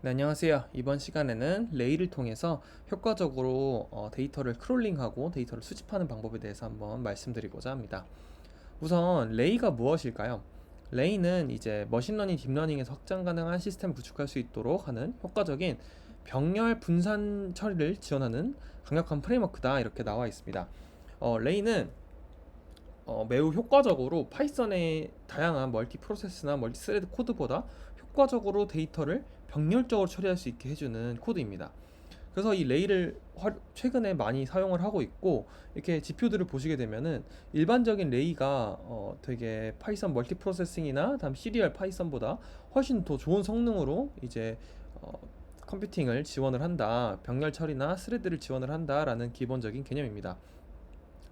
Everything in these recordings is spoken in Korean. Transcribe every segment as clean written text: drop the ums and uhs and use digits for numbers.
네, 안녕하세요. 이번 시간에는 레이를 통해서 효과적으로 데이터를 크롤링하고 데이터를 수집하는 방법에 대해서 한번 말씀드리고자 합니다. 우선 레이가 무엇일까요? 레이는 이제 머신러닝, 딥러닝에서 확장 가능한 시스템을 구축할 수 있도록 하는 효과적인 병렬 분산 처리를 지원하는 강력한 프레임워크다, 이렇게 나와 있습니다. 레이는 매우 효과적으로 파이썬의 다양한 멀티 프로세스나 멀티 스레드 코드보다 효과적으로 데이터를 병렬적으로 처리할 수 있게 해주는 코드입니다. 그래서 이 레이를 최근에 많이 사용을 하고 있고, 이렇게 지표들을 보시게 되면은 일반적인 레이가 되게 파이썬 멀티 프로세싱이나 다음 시리얼 파이썬보다 훨씬 더 좋은 성능으로 이제 어, 컴퓨팅을 지원을 한다, 병렬 처리나 스레드를 지원을 한다라는 기본적인 개념입니다.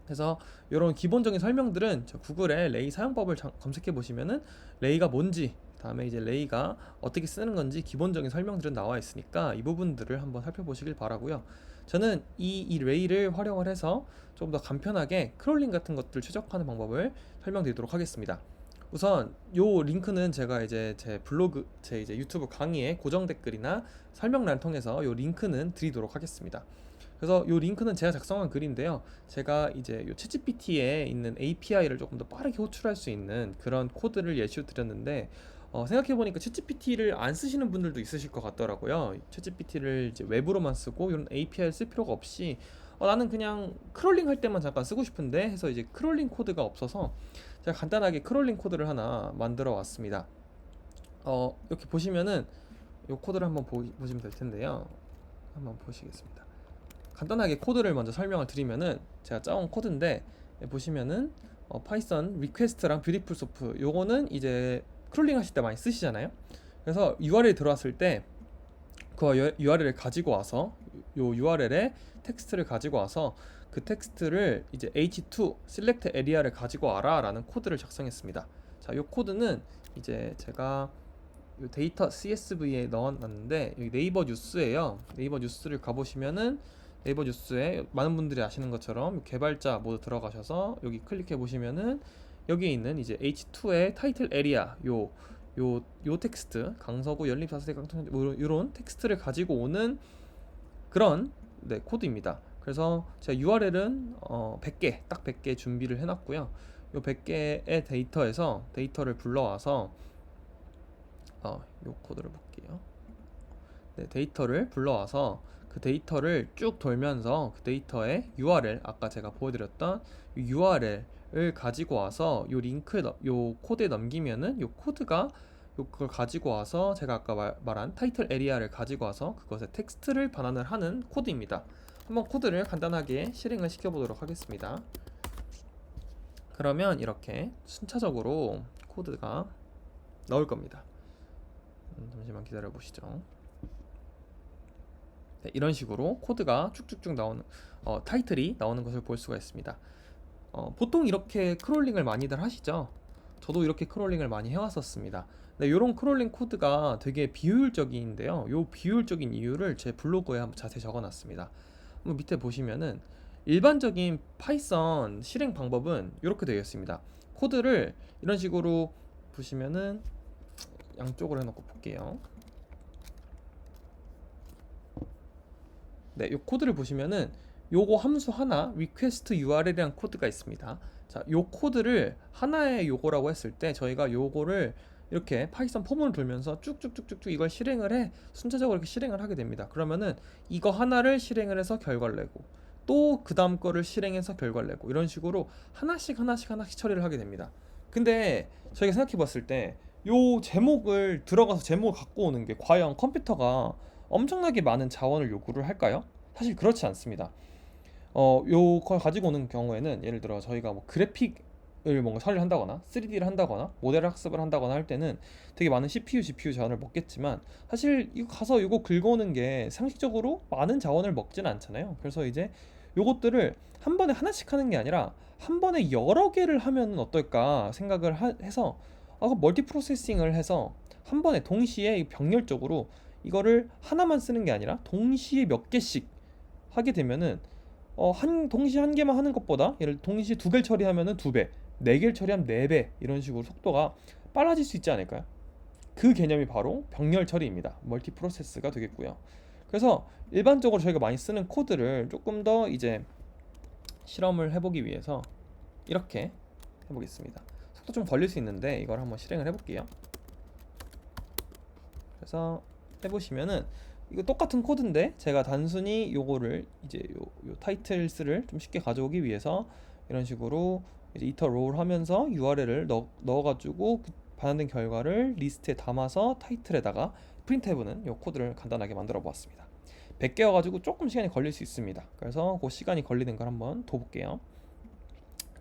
그래서 이런 기본적인 설명들은 저 구글에 레이 사용법을 검색해 보시면은 레이가 뭔지, 다음에 이제 레이가 어떻게 쓰는 건지 기본적인 설명들은 나와 있으니까 이 부분들을 한번 살펴보시길 바라고요. 저는 이 레이를 활용을 해서 조금 더 간편하게 크롤링 같은 것들 최적화하는 방법을 설명드리도록 하겠습니다. 우선 요 링크는 제가 이제 제 블로그, 제 이제 유튜브 강의에 고정 댓글이나 설명란을 통해서 요 링크는 드리도록 하겠습니다. 그래서 이 링크는 제가 작성한 글인데요. 제가 이제 이 챗GPT에 있는 API를 조금 더 빠르게 호출할 수 있는 그런 코드를 예시로 드렸는데, 생각해보니까 챗GPT를 안 쓰시는 분들도 있으실 것 같더라고요. 챗GPT를 이제 웹으로만 쓰고 이런 API를 쓸 필요가 없이 나는 그냥 크롤링 할 때만 잠깐 쓰고 싶은데 해서 이제 크롤링 코드가 없어서 제가 간단하게 크롤링 코드를 하나 만들어 왔습니다. 이렇게 보시면은 이 코드를 한번 보시면 될 텐데요. 한번 보시겠습니다. 간단하게 코드를 먼저 설명을 드리면은, 제가 짜온 코드인데 보시면은 파이썬 리퀘스트랑 뷰티풀 소프, 요거는 이제 크롤링 하실 때 많이 쓰시잖아요. 그래서 URL 들어왔을 때 그 URL을 가지고 와서 요 URL에 텍스트를 가지고 와서 그 텍스트를 이제 h2 select area를 가지고 와라 라는 코드를 작성했습니다. 자, 요 코드는 이제 제가 요 데이터 CSV에 넣어놨는데, 여기 네이버 뉴스예요. 네이버 뉴스를 가보시면은 네이버 뉴스에 많은 분들이 아시는 것처럼 개발자 모두 들어가셔서 여기 클릭해 보시면은 여기에 있는 이제 H2의 타이틀 에리아, 요 텍스트, 강서구 연립4세대 깡통, 이런 텍스트를 가지고 오는 그런, 네, 코드입니다. 그래서 제가 URL은 100개, 딱 100개 준비를 해놨고요. 요 100개의 데이터에서 데이터를 불러와서 요 코드를 볼게요. 네, 데이터를 불러와서 그 데이터를 쭉 돌면서 그 데이터의 URL, 아까 제가 보여드렸던 URL을 가지고 와서 요 링크, 요 코드에 넘기면은 요 코드가 그걸 가지고 와서 제가 아까 말한 타이틀 에리아를 가지고 와서 그것에 텍스트를 반환을 하는 코드입니다. 한번 코드를 간단하게 실행을 시켜보도록 하겠습니다. 그러면 이렇게 순차적으로 코드가 나올 겁니다. 잠시만 기다려 보시죠. 네, 이런 식으로 코드가 쭉쭉쭉 나오는, 타이틀이 나오는 것을 볼 수가 있습니다. 보통 이렇게 크롤링을 많이들 하시죠. 저도 이렇게 크롤링을 많이 해왔었습니다. 네, 이런 크롤링 코드가 되게 비효율적인데요. 이 비효율적인 이유를 제 블로그에 한번 자세히 적어놨습니다. 한번 밑에 보시면은 일반적인 파이썬 실행 방법은 이렇게 되어 있습니다. 코드를 이런 식으로 보시면은, 양쪽으로 해놓고 볼게요. 네, 요 코드를 보시면은 요거 함수 하나 request URL이라는 코드가 있습니다. 자, 요 코드를 하나의 요거라고 했을 때 저희가 요거를 이렇게 파이썬 폼을 돌면서 쭉쭉쭉쭉쭉 이걸 실행을 해 순차적으로 이렇게 실행을 하게 됩니다. 그러면은 이거 하나를 실행을 해서 결과를 내고 또 그 다음 거를 실행해서 결과를 내고 이런 식으로 하나씩 처리를 하게 됩니다. 근데 저희가 생각해 봤을 때 요 제목을 들어가서 제목을 갖고 오는 게 과연 컴퓨터가 엄청나게 많은 자원을 요구를 할까요? 사실 그렇지 않습니다. 요걸 가지고 오는 경우에는 예를 들어 저희가 뭐 그래픽을 뭔가 처리를 한다거나 3D를 한다거나 모델 학습을 한다거나 할 때는 되게 많은 CPU, GPU 자원을 먹겠지만, 사실 이거 가서 이거 긁어오는 게 상식적으로 많은 자원을 먹진 않잖아요. 그래서 이제 요것들을 한 번에 하나씩 하는 게 아니라 한 번에 여러 개를 하면 어떨까 생각을 해서 멀티 프로세싱을 해서 한 번에 동시에 병렬적으로 이거를 하나만 쓰는 게 아니라 동시에 몇 개씩 하게 되면은 동시에 한 개만 하는 것보다 예를 동시에 두 개를 처리하면은 두 배, 네 개를 처리하면 네 배, 이런 식으로 속도가 빨라질 수 있지 않을까요? 그 개념이 바로 병렬 처리입니다. 멀티 프로세스가 되겠고요. 그래서 일반적으로 저희가 많이 쓰는 코드를 조금 더 이제 실험을 해보기 위해서 이렇게 해보겠습니다. 속도 좀 걸릴 수 있는데 이걸 한번 실행을 해볼게요. 그래서 해보시면은 이거 똑같은 코드인데 제가 단순히 요거를 이제 요 타이틀스를 좀 쉽게 가져오기 위해서 이런 식으로 이제 이터 롤 하면서 URL을 넣어가지고 그 반영된 결과를 리스트에 담아서 타이틀에다가 프린트 해보는 요 코드를 간단하게 만들어 보았습니다. 100개여가지고 조금 시간이 걸릴 수 있습니다. 그래서 그 시간이 걸리는 걸 한번 더 볼게요.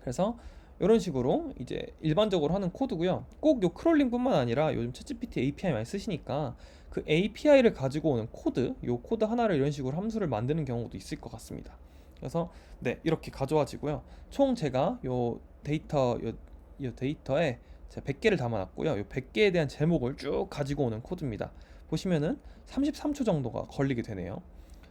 그래서 이런 식으로 이제 일반적으로 하는 코드고요. 꼭 요 크롤링뿐만 아니라 요즘 챗GPT API 많이 쓰시니까 그 API를 가지고 오는 코드, 요 코드 하나를 이런 식으로 함수를 만드는 경우도 있을 것 같습니다. 그래서 네, 이렇게 가져와지고요. 총 제가 요 데이터에 제가 100개를 담아놨고요. 요 100개에 대한 제목을 쭉 가지고 오는 코드입니다. 보시면은 33초 정도가 걸리게 되네요.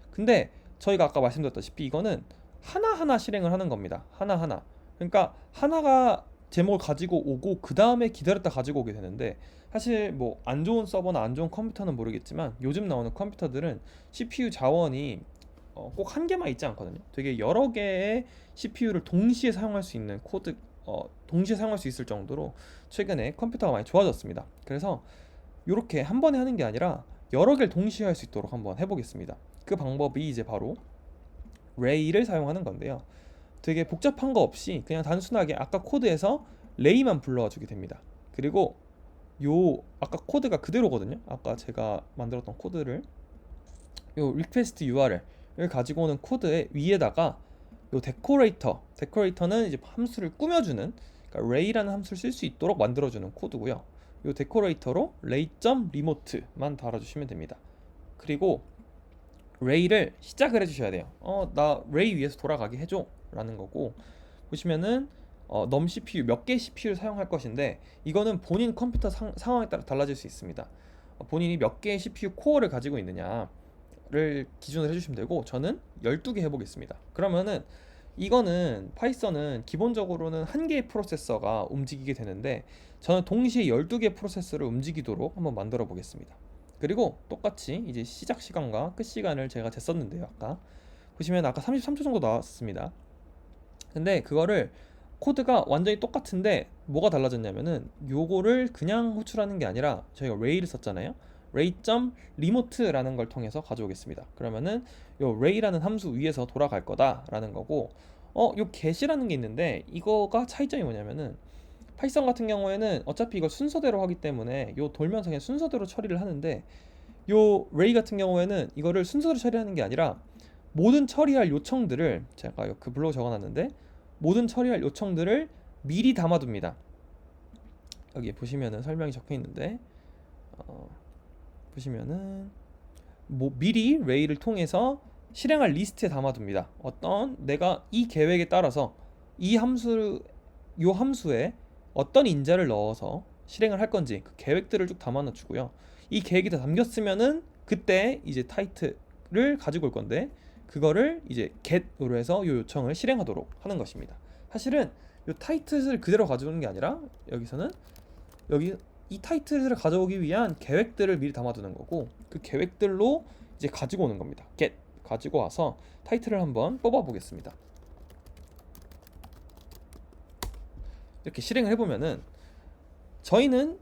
근데 저희가 아까 말씀드렸다시피 이거는 하나하나 실행을 하는 겁니다. 하나하나. 그러니까 하나가 제목을 가지고 오고 그 다음에 기다렸다 가지고 오게 되는데, 사실 뭐 안 좋은 서버나 안 좋은 컴퓨터는 모르겠지만 요즘 나오는 컴퓨터들은 CPU 자원이 꼭 한 개만 있지 않거든요. 되게 여러 개의 CPU를 동시에 사용할 수 있는 동시에 사용할 수 있을 정도로 최근에 컴퓨터가 많이 좋아졌습니다. 그래서 이렇게 한 번에 하는 게 아니라 여러 개를 동시에 할 수 있도록 한번 해보겠습니다. 그 방법이 이제 바로 레이를 사용하는 건데요. 되게 복잡한 거 없이 그냥 단순하게 아까 코드에서 레이만 불러와 주게 됩니다. 그리고 요 아까 코드가 그대로거든요. 아까 제가 만들었던 코드를 요 request URL을 가지고 오는 코드의 위에다가 요 데코레이터는 이제 함수를 꾸며주는, 그러니까 ray라는 함수를 쓸 수 있도록 만들어주는 코드고요. 요 데코레이터로 ray.remote만 달아주시면 됩니다. 그리고 ray를 시작을 해주셔야 돼요. 나 ray 위에서 돌아가게 해줘 라는 거고, 보시면은 넘 CPU 몇 개 CPU를 사용할 것인데 이거는 본인 컴퓨터 상황에 따라 달라질 수 있습니다. 본인이 몇 개의 CPU 코어를 가지고 있느냐를 기준으로 해주시면 되고, 저는 12개 해보겠습니다. 그러면은 이거는 파이썬은 기본적으로는 한 개의 프로세서가 움직이게 되는데 저는 동시에 12개 프로세서를 움직이도록 한번 만들어 보겠습니다. 그리고 똑같이 이제 시작 시간과 끝 시간을 제가 쟀었는데요. 아까 보시면 아까 33초 정도 나왔습니다. 근데 그거를 코드가 완전히 똑같은데 뭐가 달라졌냐면은 요거를 그냥 호출하는 게 아니라 저희가 ray를 썼잖아요. ray.remote라는 걸 통해서 가져오겠습니다. 그러면은 요 ray라는 함수 위에서 돌아갈 거다라는 거고, 요 get이라는 게 있는데 이거가 차이점이 뭐냐면은 파이썬 같은 경우에는 어차피 이걸 순서대로 하기 때문에 요 돌면서 그냥 순서대로 처리를 하는데, 요 ray 같은 경우에는 이거를 순서대로 처리하는 게 아니라 모든 처리할 요청들을 제가 그 블로그 적어놨는데 모든 처리할 요청들을 미리 담아둡니다. 여기 보시면은 설명이 적혀 있는데 보시면은 미리 레이를 통해서 실행할 리스트에 담아둡니다. 내가 이 계획에 따라서 요 함수에 어떤 인자를 넣어서 실행을 할 건지 그 계획들을 쭉 담아놓고요. 이 계획이 다 담겼으면은 그때 이제 타이틀을 가지고 올 건데 그거를 이제 get으로 해서 요 요청을 실행하도록 하는 것입니다. 사실은 요 타이틀을 그대로 가져오는 게 아니라 여기서는 이 타이틀을 가져오기 위한 계획들을 미리 담아두는 거고, 그 계획들로 이제 가지고 오는 겁니다. get 가지고 와서 타이틀을 한번 뽑아 보겠습니다. 이렇게 실행을 해보면은 저희는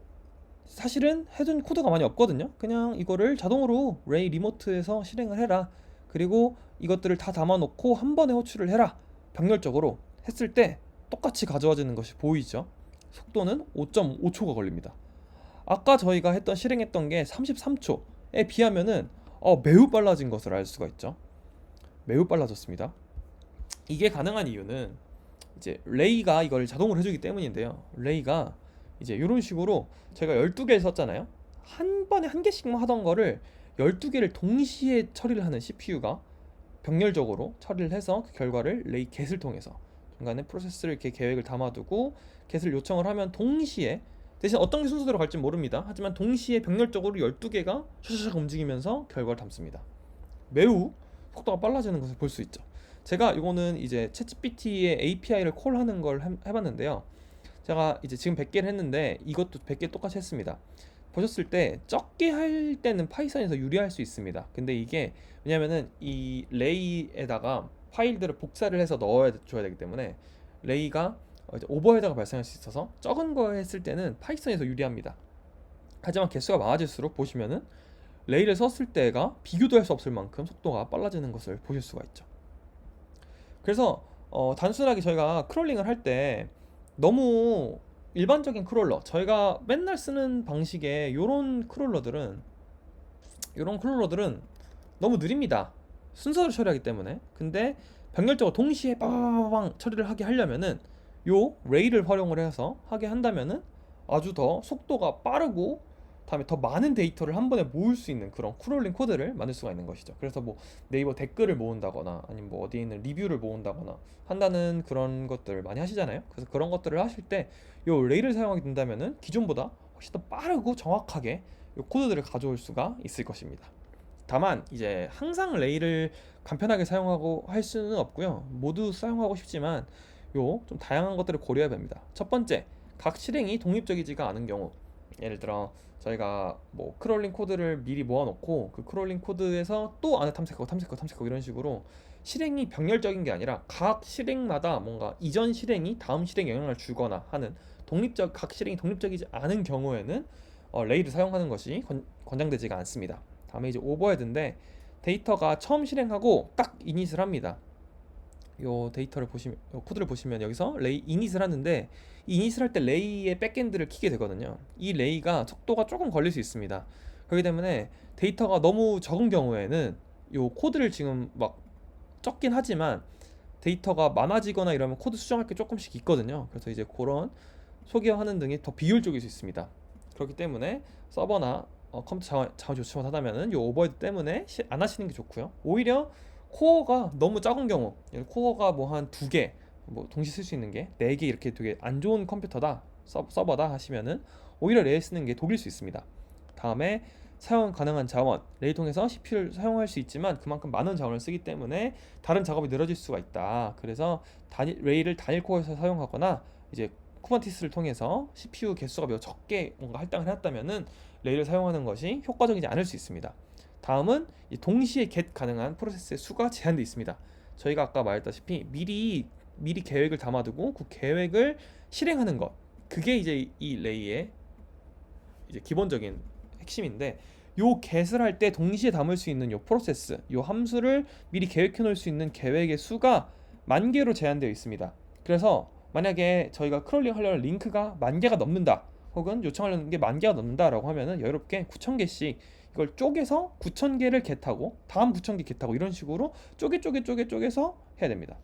사실은 해둔 코드가 많이 없거든요. 그냥 이거를 자동으로 ray 리모트에서 실행을 해라, 그리고 이것들을 다 담아놓고 한 번에 호출을 해라, 병렬적으로 했을 때 똑같이 가져와지는 것이 보이죠. 속도는 5.5초가 걸립니다. 아까 저희가 실행했던 게 33초에 비하면은 매우 빨라진 것을 알 수가 있죠. 매우 빨라졌습니다. 이게 가능한 이유는 이제 레이가 이걸 자동으로 해주기 때문인데요. 레이가 이제 이런 식으로 제가 12개를 썼잖아요. 한 번에 한 개씩만 하던 거를 12개를 동시에 처리를 하는 CPU가 병렬적으로 처리를 해서 그 결과를 레이 get을 통해서 중간에 프로세스를 이렇게 계획을 담아두고 get을 요청을 하면 동시에, 대신 어떤 게 순서대로 갈지 모릅니다. 하지만 동시에 병렬적으로 12개가 샤샤샥 움직이면서 결과를 담습니다. 매우 속도가 빨라지는 것을 볼 수 있죠. 제가 이거는 이제 챗GPT의 API를 콜하는 걸 해봤는데요. 제가 이제 지금 100개를 했는데 이것도 100개 똑같이 했습니다. 보셨을 때 적게 할 때는 파이썬에서 유리할 수 있습니다. 근데 이게 왜냐면은 이 레이에다가 파일들을 복사를 해서 넣어야 줘야 되기 때문에 레이가 이제 오버헤드가 발생할 수 있어서 적은 거 했을 때는 파이썬에서 유리합니다. 하지만 개수가 많아질수록 보시면은 레이를 썼을 때가 비교도 할 수 없을 만큼 속도가 빨라지는 것을 보실 수가 있죠. 그래서 단순하게 저희가 크롤링을 할 때 너무 일반적인 크롤러, 저희가 맨날 쓰는 방식의 요런 크롤러들은 너무 느립니다. 순서로 처리하기 때문에. 근데 병렬적으로 동시에 빠바바방 처리를 하게 하려면은 요 레이를 활용을 해서 하게 한다면은 아주 더 속도가 빠르고 다음에 더 많은 데이터를 한 번에 모을 수 있는 그런 크롤링 코드를 만들 수가 있는 것이죠. 그래서 뭐 네이버 댓글을 모은다거나 아니면 뭐 어디에 있는 리뷰를 모은다거나 한다는 그런 것들 많이 하시잖아요. 그래서 그런 것들을 하실 때 요 레이를 사용하게 된다면은 기존보다 훨씬 더 빠르고 정확하게 요 코드들을 가져올 수가 있을 것입니다. 다만 이제 항상 레이를 간편하게 사용하고 할 수는 없고요. 모두 사용하고 싶지만 요 좀 다양한 것들을 고려해야 됩니다. 첫 번째, 각 실행이 독립적이지가 않은 경우, 예를 들어 저희가 뭐 크롤링 코드를 미리 모아놓고 그 크롤링 코드에서 또 안에 탐색하고 이런 식으로 실행이 병렬적인 게 아니라 각 실행마다 뭔가 이전 실행이 다음 실행에 영향을 주거나 하는 각 실행이 독립적이지 않은 경우에는 레이를 사용하는 것이 권장되지가 않습니다. 다음에 이제 오버헤드인데 데이터가 처음 실행하고 딱 이닛을 합니다. 요 데이터를 보시면, 요 코드를 보시면 여기서 레이 이닛을 하는데 이 이닛을 할 때 레이의 백엔드를 키게 되거든요. 이 레이가 속도가 조금 걸릴 수 있습니다. 그렇기 때문에 데이터가 너무 적은 경우에는 요 코드를 지금 막 적긴 하지만 데이터가 많아지거나 이러면 코드 수정할 게 조금씩 있거든요. 그래서 이제 그런 소개하는 등이 더 비효율적일 수 있습니다. 그렇기 때문에 서버나 컴퓨터 자원 조치 못하다면은 요 오버헤드 때문에 안 하시는 게 좋고요. 오히려 코어가 너무 작은 경우, 코어가 뭐 한 두 개, 뭐 동시 쓸 수 있는 게 네 개 이렇게 되게 안 좋은 컴퓨터다, 서버다 하시면은 오히려 레이 쓰는 게 독일 수 있습니다. 다음에 사용 가능한 자원, 레이 통해서 CPU를 사용할 수 있지만 그만큼 많은 자원을 쓰기 때문에 다른 작업이 늘어질 수가 있다. 그래서 레이를 단일 코어에서 사용하거나 이제 쿠버티스를 통해서 CPU 개수가 매우 적게 뭔가 할당을 해놨다면은 레이를 사용하는 것이 효과적이지 않을 수 있습니다. 다음은 동시에 get 가능한 프로세스의 수가 제한되어 있습니다. 저희가 아까 말했다시피 미리 계획을 담아두고 그 계획을 실행하는 것, 그게 이제 이 레이의 이제 기본적인 핵심인데, 요 get을 할 때 동시에 담을 수 있는 요 프로세스, 요 함수를 미리 계획해 놓을 수 있는 계획의 수가 10,000개로 제한되어 있습니다. 그래서 만약에 저희가 크롤링 하려는 링크가 10,000개가 넘는다, 혹은 요청하려는 게 10,000개가 넘는다라고 하면은 여유롭게 9,000개씩 이걸 쪼개서 9,000개를 겟하고 다음 9,000개 겟하고 이런 식으로 쪼개서 해야 됩니다.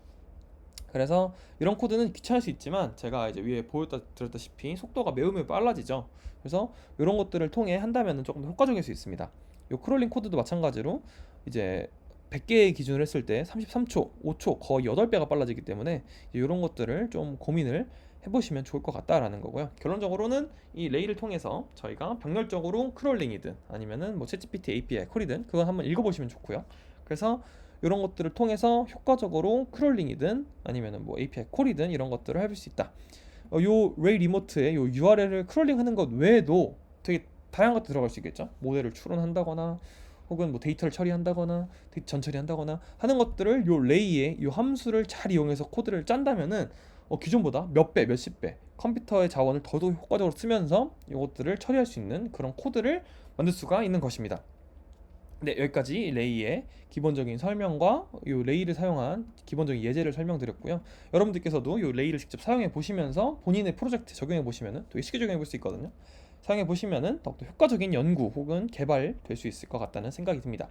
그래서 이런 코드는 귀찮을 수 있지만 제가 이제 위에 보여드렸다시피 속도가 매우 빨라지죠. 그래서 이런 것들을 통해 한다면 조금 더 효과적일 수 있습니다. 이 크롤링 코드도 마찬가지로 이제 100개의 기준을 했을 때 33초, 5초, 거의 8배가 빨라지기 때문에 이런 것들을 좀 고민을 해보시면 좋을 것 같다라는 거고요. 결론적으로는 이 레이를 통해서 저희가 병렬적으로 크롤링이든 아니면은 뭐 챗GPT API 콜이든 그건 한번 읽어보시면 좋고요. 그래서 이런 것들을 통해서 효과적으로 크롤링이든 아니면은 뭐 API 콜이든 이런 것들을 해볼 수 있다. 요 레이 리모트의 요 URL을 크롤링하는 것 외에도 되게 다양한 것들 들어갈 수 있겠죠. 모델을 추론한다거나 혹은 뭐 데이터를 처리한다거나 전처리한다거나 하는 것들을 요 레이의 요 함수를 잘 이용해서 코드를 짠다면은 기존보다 몇 배, 몇십 배 컴퓨터의 자원을 더더욱 효과적으로 쓰면서 이것들을 처리할 수 있는 그런 코드를 만들 수가 있는 것입니다. 네, 여기까지 레이의 기본적인 설명과 이 레이를 사용한 기본적인 예제를 설명드렸고요. 여러분들께서도 이 레이를 직접 사용해 보시면서 본인의 프로젝트에 적용해 보시면은 되게 쉽게 적용해 볼 수 있거든요. 사용해 보시면은 더욱더 효과적인 연구 혹은 개발 될 수 있을 것 같다는 생각이 듭니다.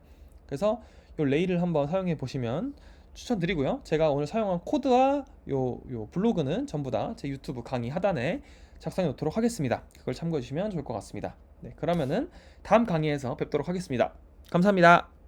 그래서 이 레이를 한번 사용해 보시면 추천드리고요. 제가 오늘 사용한 코드와 요 블로그는 전부 다 제 유튜브 강의 하단에 작성해 놓도록 하겠습니다. 그걸 참고해 주시면 좋을 것 같습니다. 네, 그러면은 다음 강의에서 뵙도록 하겠습니다. 감사합니다.